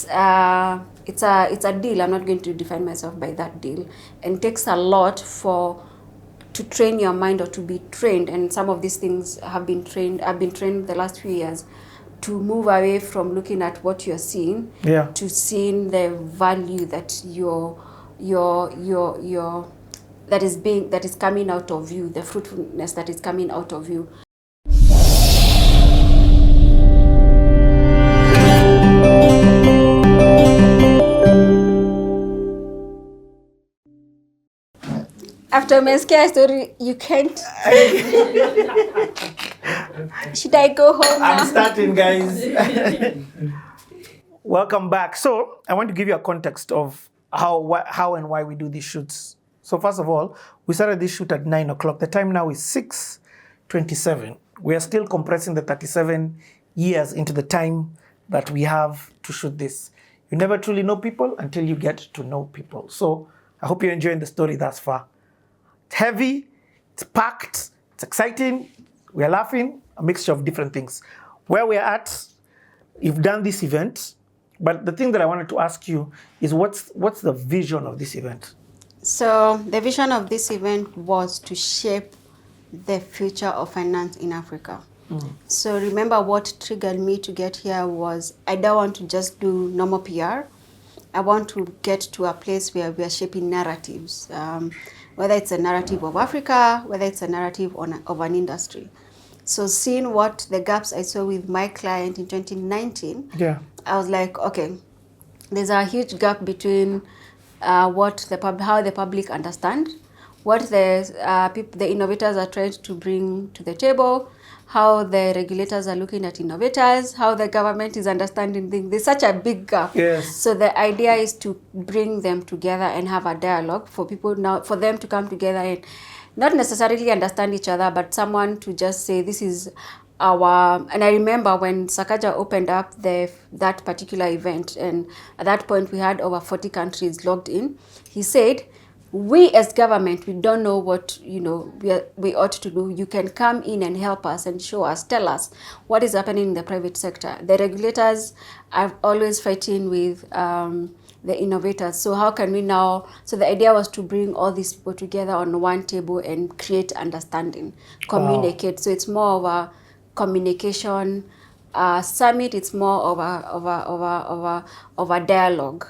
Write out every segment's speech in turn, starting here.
a deal. I'm not going to define myself by that deal. And it takes a lot to train your mind or to be trained. And some of these things I've been trained the last few years to move away from looking at what you're seeing to seeing the value that that is coming out of you, the fruitfulness that is coming out of you. After my scare story, you can't. Should I go home now? I'm starting, guys. Welcome back. So I want to give you a context of how and why we do these shoots. So first of all, we started this shoot at 9 o'clock. The time now is 6:27. We are still compressing the 37 years into the time that we have to shoot this. You never truly know people until you get to know people. So I hope you're enjoying the story thus far. It's heavy, it's packed, it's exciting, we are laughing, a mixture of different things. Where we're at, you've done this event, but the thing that I wanted to ask you is what's the vision of this event? So the vision of this event was to shape the future of finance in Africa. So remember what triggered me to get here was I don't want to just do normal PR. I want to get to a place where we are shaping narratives, whether it's a narrative of Africa, whether it's a narrative of an industry. So seeing what the gaps I saw with my client in 2019, I was like, okay, there's a huge gap between how the public understand, what the innovators are trying to bring to the table, how the regulators are looking at innovators, how the government is understanding things. There's such a big gap. Yes. So the idea is to bring them together and have a dialogue for them to come together and not necessarily understand each other, but someone to just say, this is and I remember when Sakaja opened up that particular event, and at that point we had over 40 countries logged in. He said, we as government, we don't know what we ought to do. You can come in and help us and show us, tell us what is happening in the private sector. The regulators are always fighting with the innovators. So how can we now? So the idea was to bring all these people together on one table and create understanding, communicate. Wow. So it's more of a communication summit. It's more of a dialogue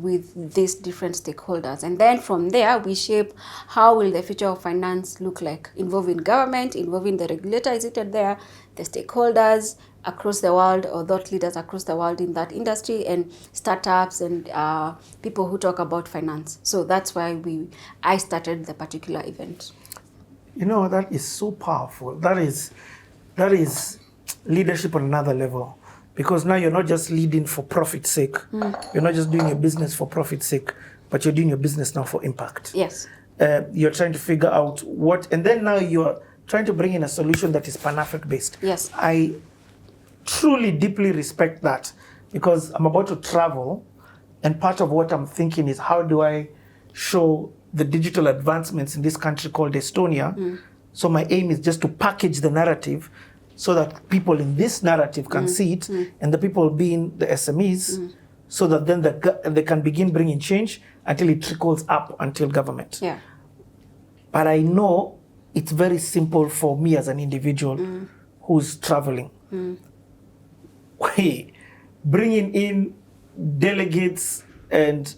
with these different stakeholders, and then from there we shape how will the future of finance look like, involving government, involving the regulator seated there, the stakeholders across the world, or thought leaders across the world in that industry, and startups and people who talk about finance. So that's why I started the particular event. You know, that is so powerful. That is leadership on another level, because now you're not just leading for profit's sake. You're not just doing your business for profit's sake, but you're doing your business now for impact. Yes. You're trying to figure out and then now you're trying to bring in a solution that is Pan-African based. Yes. I truly, deeply respect that, because I'm about to travel, and part of what I'm thinking is, how do I show the digital advancements in this country called Estonia? So my aim is just to package the narrative so that people in this narrative can see it, and the people being the SMEs, so that then they can begin bringing change until it trickles up until government. Yeah. But I know it's very simple for me as an individual who's traveling. Bringing in delegates and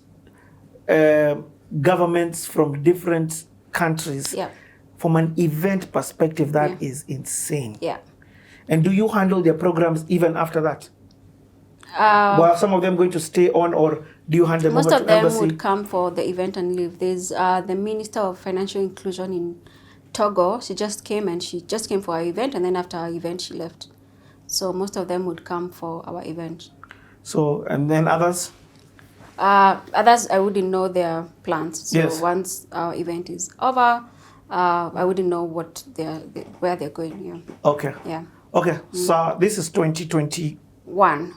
governments from different countries, from an event perspective, that is insane. Yeah. And do you handle their programs even after that? Well, some of them going to stay on, or do you hand them over to embassy? Most of them would come for the event and leave. There's the Minister of Financial Inclusion in Togo. She just came for our event, and then after our event she left. So most of them would come for our event. So, and then others? Others, I wouldn't know their plans. So yes. Once our event is over, I wouldn't know where they're going. Yeah. Okay. Yeah. Okay. So this is 2021.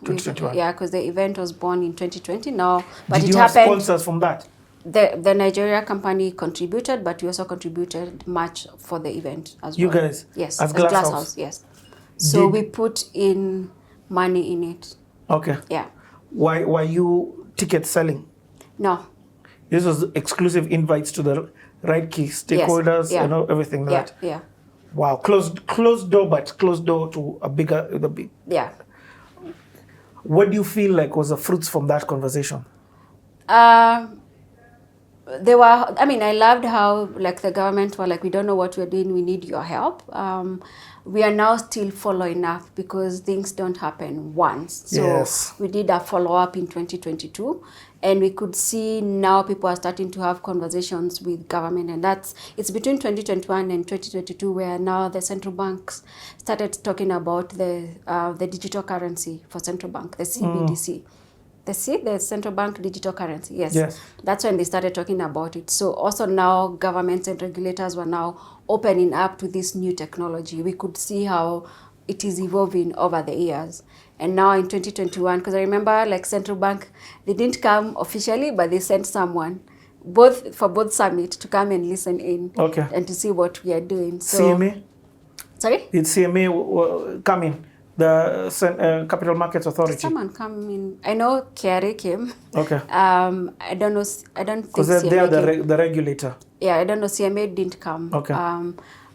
2021. Yeah, because the event was born in 2020 now. But Did it you happened, have sponsors from that? The Nigeria company contributed, but we also contributed much for the event as well. You guys? Yes. As Glass House? Yes. So we put in money in it. Okay. Yeah. were you ticket selling? No. This was exclusive invites to the right key stakeholders, Yeah. everything like that. Yeah. Wow, closed door, but closed door to a bigger, Yeah. What do you feel like was the fruits from that conversation? They were, I mean, I loved how like the government were like, we don't know what we're doing, we need your help. We are now still following up because things don't happen once. So Yes. we did a follow-up in 2022 and we could see now people are starting to have conversations with government, and it's between 2021 and 2022 where now the central banks started talking about the digital currency for central bank, the CBDC. The central bank digital currency, Yes. That's when they started talking about it. So also now governments and regulators were now opening up to this new technology. We could see how it is evolving over the years. And now in 2021, because I remember like central bank, they didn't come officially, but they sent someone for both summit to come and listen in. Okay. And to see what we are doing. So, CMA? Sorry? Did CMA come in? The Capital Markets Authority. Someone come in. I know KRA came. Okay. I don't know. I don't think Because they are the regulator. Yeah, I don't know. CMA didn't come. Okay.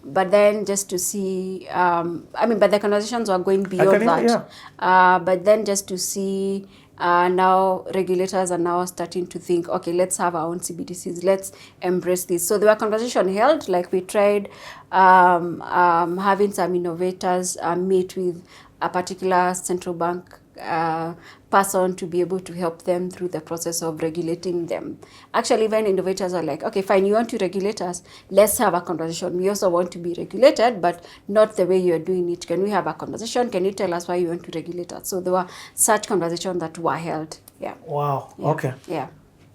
But then just to see, but the conversations were going beyond that. Yeah. But then just to see, now regulators are now starting to think, okay, let's have our own CBDCs. Let's embrace this. So there were conversations held. Like we tried having some innovators meet with a particular central bank person to be able to help them through the process of regulating them. Actually, even innovators are like, okay, fine, you want to regulate us, let's have a conversation. We also want to be regulated, but not the way you're doing it. Can we have a conversation? Can you tell us why you want to regulate us? So there were such conversations that were held. Yeah. Wow. Yeah. Okay. Yeah.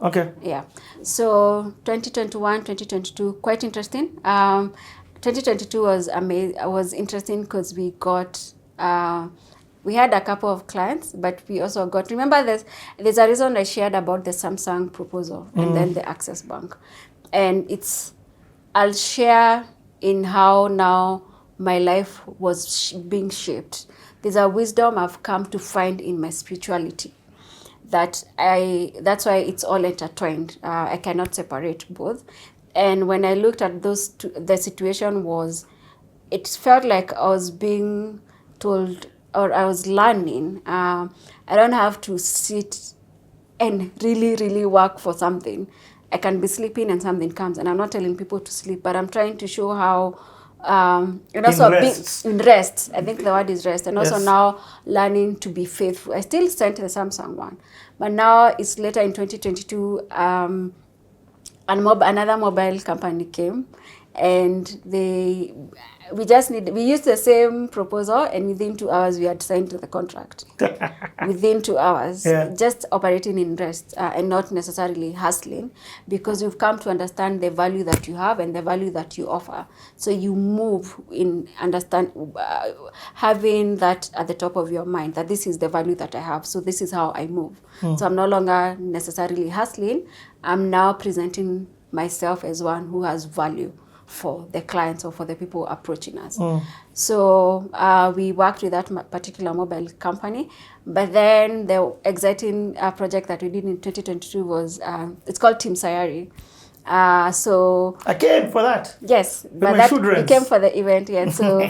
Okay. Yeah. So 2021, 2022, quite interesting. 2022 was interesting because we got we had a couple of clients, but we also got, remember there's a reason I shared about the Samsung proposal and then the Access Bank. And I'll share in how now my life was being shaped. There's a wisdom I've come to find in my spirituality that's why it's all intertwined. I cannot separate both. And when I looked at those two, the situation it felt like I was being told, or I was learning, I don't have to sit and really, really work for something. I can be sleeping and something comes, and I'm not telling people to sleep, but I'm trying to show how, and also in rest. I think the word is rest, and also now learning to be faithful. I still sent the Samsung one, but now it's later in 2022. Another mobile company came, and we used the same proposal, and within 2 hours we had signed the contract. Within 2 hours, just operating in rest and not necessarily hustling, because you've come to understand the value that you have and the value that you offer. So you move in having that at the top of your mind, that this is the value that I have, so this is how I move. So I'm no longer necessarily hustling. I'm now presenting myself as one who has value for the clients or for the people approaching us. So we worked with that particular mobile company, but then the exciting project that we did in 2022 was, it's called Team Sayari. So I came for that. Yes, but we came for the event. Yeah. So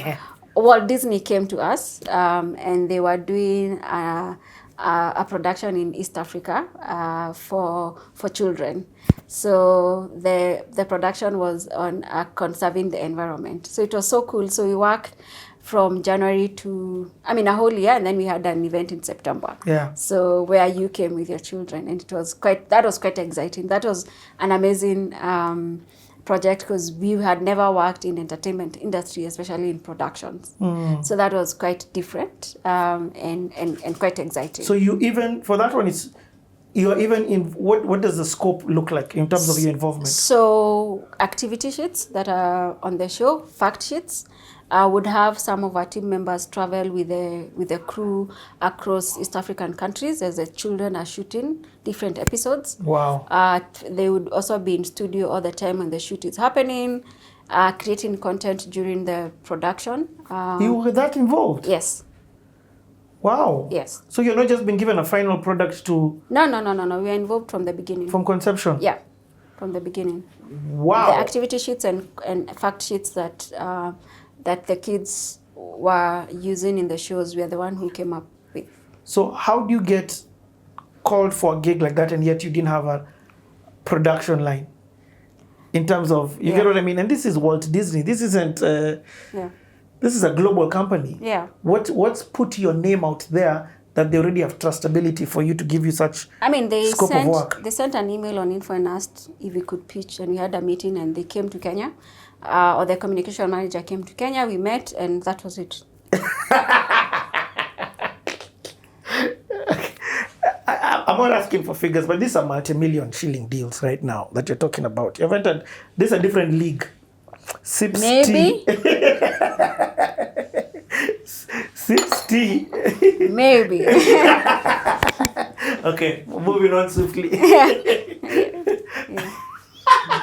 Walt Disney came to us, and they were doing a production in East Africa for children. So the production was on conserving the environment. So it was so cool. So we worked from January to, a whole year, and then we had an event in September. Yeah. So where you came with your children, and that was quite exciting. That was an amazing project, because we had never worked in entertainment industry, especially in productions. So that was quite different and quite exciting. So you even, for that one, you're even in, what does the scope look like in terms of your involvement? So activity sheets that are on the show, fact sheets, would have some of our team members travel with the crew across East African countries as the children are shooting different episodes. Wow. They would also be in studio all the time when the shoot is happening, creating content during the production. You were that involved? Yes. Wow. Yes. So you're not just been given a final product to... No. We are involved from the beginning. From conception? Yeah, from the beginning. Wow. The activity sheets and fact sheets that that the kids were using in the shows, we are the one who came up with. So how do you get called for a gig like that and yet you didn't have a production line? In terms of, you get what I mean? And this is Walt Disney. This isn't... This is a global company. Yeah. What's put your name out there that they already have trustability for you to give you such scope of work? They sent an email on info and asked if we could pitch, and we had a meeting, and they came to Kenya, or the communication manager came to Kenya. We met, and that was it. I'm not asking for figures, but these are multi-million shilling deals right now that you're talking about. You've entered, this is a different league. Sips Maybe. tea. Sips tea. Maybe. Okay, moving on swiftly.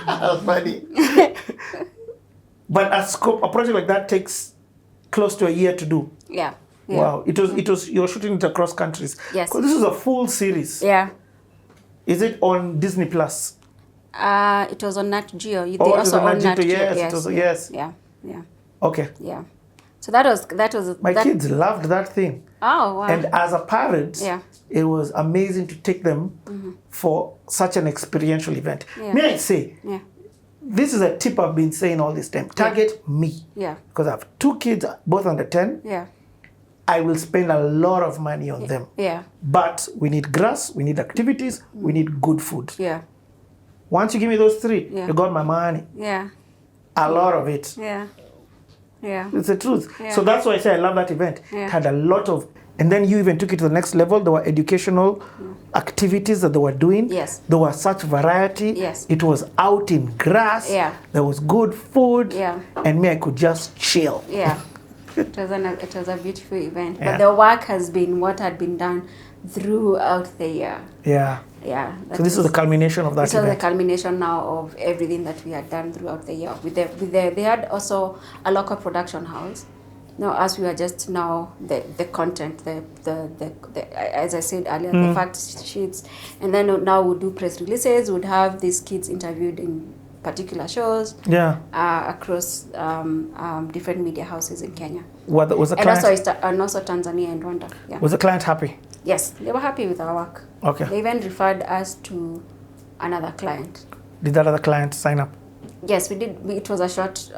That's funny. But a project like that takes close to a year to do. Yeah. Wow, it was you're shooting it across countries. Yes. Because this is a full series. Yeah. Is it on Disney Plus? It was on Nat Geo. They it was also on Nat own Nat Geo, Geo. yes, Yes. it was, yes. Yeah. Okay. Yeah. So that was My kids loved that thing. Oh wow. And as a parent, Yeah. it was amazing to take them for such an experiential event. Yeah. May I say, Yeah. this is a tip I've been saying all this time. Target me. Yeah. Because I have 2 kids, both under 10. Yeah. I will spend a lot of money on them. Yeah. But we need grass, we need activities, we need good food. Yeah. Once you give me those 3, Yeah. you got my money. Yeah. A lot of it. Yeah. Yeah. It's the truth. Yeah. So that's why I say I love that event. Yeah. It had a lot of, and then you even took it to the next level. There were educational activities that they were doing. Yes. There was such variety. Yes. It was out in grass. Yeah. There was good food. Yeah. And me, I could just chill. Yeah. It was a beautiful event. Yeah. But the work has been what had been done throughout the year. Yeah. Yeah. So this is the culmination of that This was the event. culmination now of everything that we had done throughout the year. They had also a local production house. Now, as we are just now the content, the as I said earlier, the fact sheets, and then now we'll do press releases. We'd have these kids interviewed in particular shows. Yeah. Across different media houses in Kenya. Was the And client, also Tanzania and Rwanda. Yeah. was the client happy? Yes, they were happy with our work. Okay. They even referred us to another client. Did that other client sign up? Yes, we did. It was a short.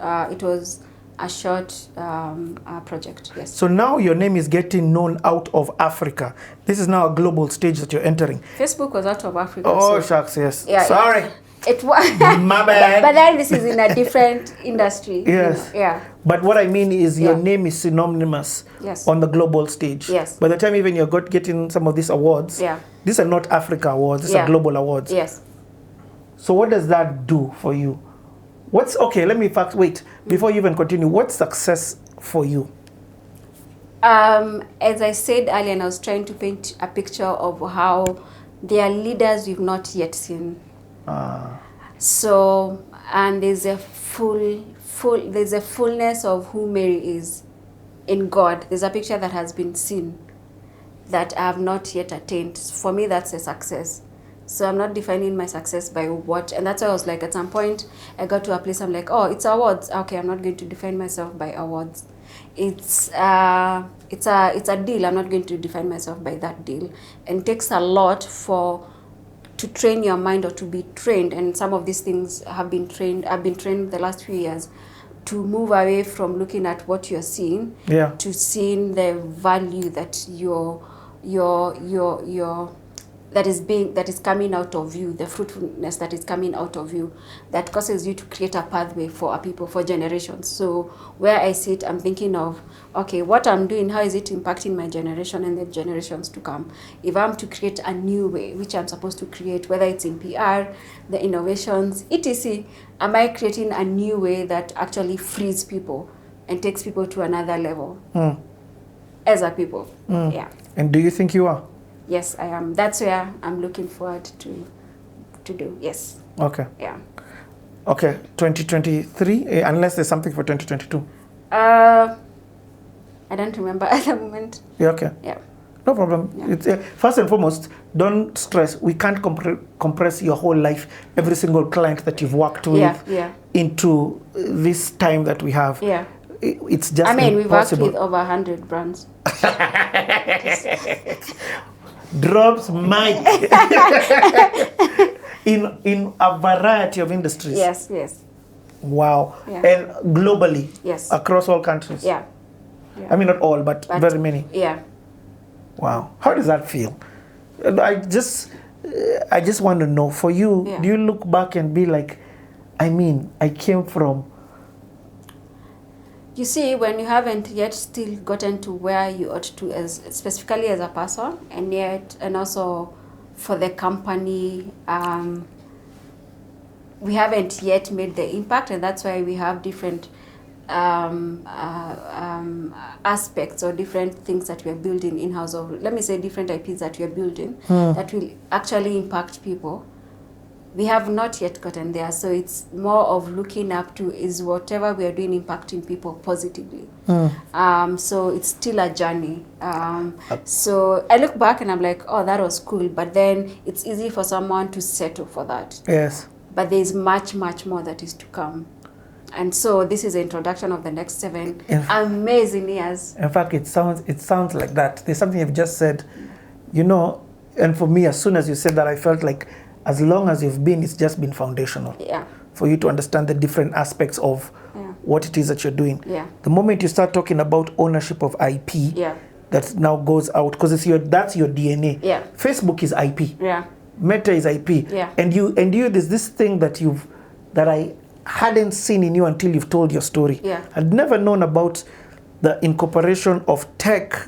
Project. Yes. So now your name is getting known out of Africa. This is now a global stage that you're entering. Facebook was out of Africa. Oh, so shucks, yes. yeah, Sorry. It was. My bad. But then this is in a different industry. Yes. Yeah. But what I mean is your Yeah. name is synonymous Yes. on the global stage. Yes. By the time even you're getting some of these awards, Yeah. these are not Africa awards, these are Yeah. global awards. Yes. So what does that do for you? Wait, before you even continue, what's success for you? As I said earlier, and I was trying to paint a picture of how they are leaders we've not yet seen. So, and there's a fullness of who Mary is in God. There's a picture that has been seen that I have not yet attained. For me, that's a success. So I'm not defining my success by what, and that's why I was like, at some point, I got to a place I'm like, oh, it's awards. Okay, I'm not going to define myself by awards. It's a deal. I'm not going to define myself by that deal. And it takes a lot to train your mind or to be trained. And some of these things I've been trained the last few years to move away from looking at what you're seeing to seeing the value that that is coming out of you, the fruitfulness that is coming out of you, that causes you to create a pathway for our people, for generations. So where I sit, I'm thinking of, okay, what I'm doing, how is it impacting my generation and the generations to come? If I'm to create a new way, which I'm supposed to create, whether it's in PR, the innovations, etc., am I creating a new way that actually frees people and takes people to another level as a people? Yeah. And do you think you are? Yes, I am. That's where I'm looking forward to do. Yes. Okay. Yeah. Okay, 2023, unless there's something for 2022. I don't remember at the moment. Yeah, okay. Yeah. No problem. Yeah. It's, first and foremost, don't stress. We can't compress your whole life, every single client that you've worked with, into this time that we have. Yeah. It's just I mean, we've worked impossible. with over 100 brands. Drops mic. in a variety of industries. Yes, yes. Wow. Yeah. And globally. Yes. Across all countries. Yeah. I mean, not all, but very many. Yeah. Wow. How does that feel? I just want to know, for you, do you look back and be like, I mean, I came from... You see, when you haven't yet still gotten to where you ought to, as specifically as a person, and also for the company, we haven't yet made the impact, and that's why we have different aspects or different things that we are building in-house, or let me say different IPs that we are building that will actually impact people. We have not yet gotten there, so it's more of looking up to, is whatever we are doing impacting people positively. So it's still a journey. So I look back and I'm like, oh, that was cool, but then it's easy for someone to settle for that. Yes. But there's much, much more that is to come. And so this is the introduction of the next 7 amazing years. In fact, it sounds like that. There's something you've just said, you know, and for me, as soon as you said that, I felt like as long as you've been, it's just been foundational. Yeah. For you to understand the different aspects of what it is that you're doing. Yeah. The moment you start talking about ownership of IP, that now goes out, because that's your DNA. Yeah. Facebook is IP. Yeah. Meta is IP. Yeah. And you, there's this thing that I hadn't seen in you until you've told your story. Yeah. I'd never known about the incorporation of tech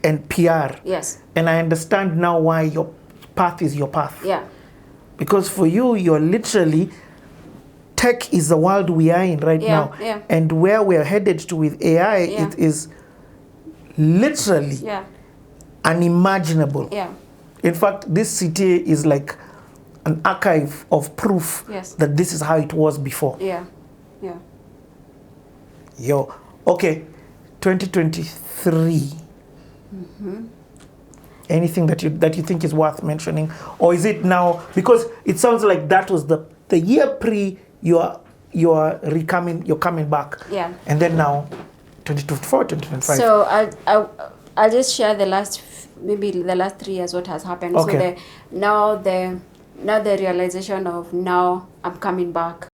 and PR. Yes. And I understand now why your path is your path. Yeah. Because for you, you're literally, tech is the world we are in right now. Yeah. And where we're headed to with AI, it is literally unimaginable. Yeah. In fact, this city is like an archive of proof that this is how it was before. Yeah. Yeah. Yo, okay, 2023. Anything that you think is worth mentioning, or is it now, because it sounds like that was the year pre you're coming back, and then now 2024, 2025. So I'll just share the last 3 years what has happened. Okay. So now the realization of, now I'm coming back.